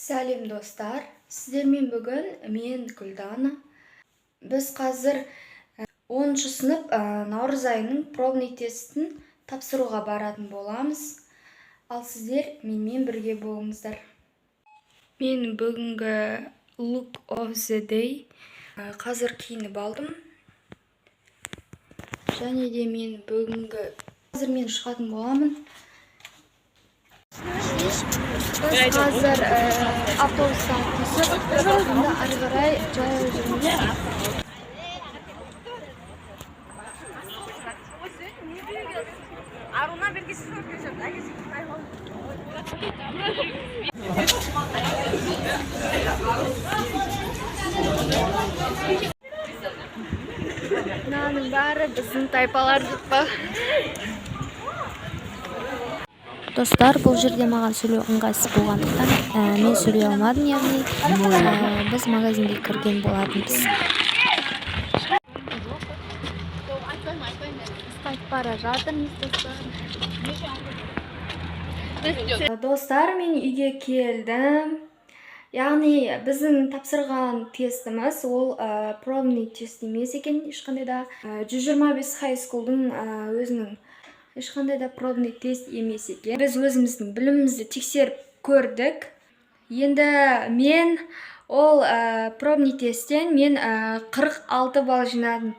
Сәлем достар, сіздермен бүгін мен Гүлдана. Біз қазір 10-шы сынып наурыз айының пробный тестін тапсыруға баратын боламыз. Ал сіздер менімен бірге болыңыздар. Мен бүгінгі look of the day қазір киініп алдым. Және де мен қазір мен шығатын боламын. Біз қазір автобустан түсіп, ары қарай жаяу жүрміз. Мынаның бәрі біздің тайпалар деп па. Достар, бұл жерде маған сөйлеу ыңғайсыз болғандықтан мен сөйлей алмадым, яғни біз магазинге кірген болатынбыз. Қайтып бара жатырмыз, достар, мен үйге келдім. Яғни біздің тапсырған тестіміз ол пробный тест емес екен, ешқандай да 125 high school'дың өзінің ешқандай да пробный тест емес екен. Біз өзіміздің білімімізді тексеріп көрдік. Енді мен ол пробный тесттен мен 46 балл жинадым.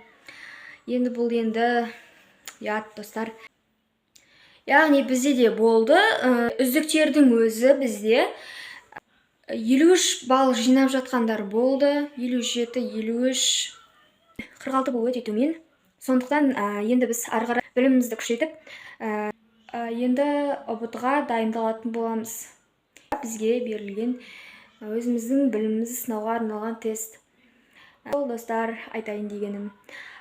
Енді бұл ят, достар. Яғни бізде де болды. Үздіктердің өзі бізде 53 балл жинап жатқандар болды. 57, 53, 46 бұл өте төмен. Сондықтан енді біз ары қарай білімімізді күшейтіп, енді ұбт-ға дайындалатын боламыз. Бізге берілген өзіміздің білімімізді сынауға арналған тест. Ол, достар, айтайын дегенім.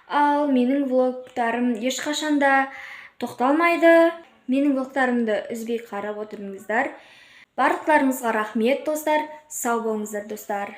Ал менің влогтарым ешқашанда тоқталмайды. Менің влогтарымды үзбей қарап отырыңыздар. Барлықтарыңызға рахмет, достар. Сау болыңыздар, достар.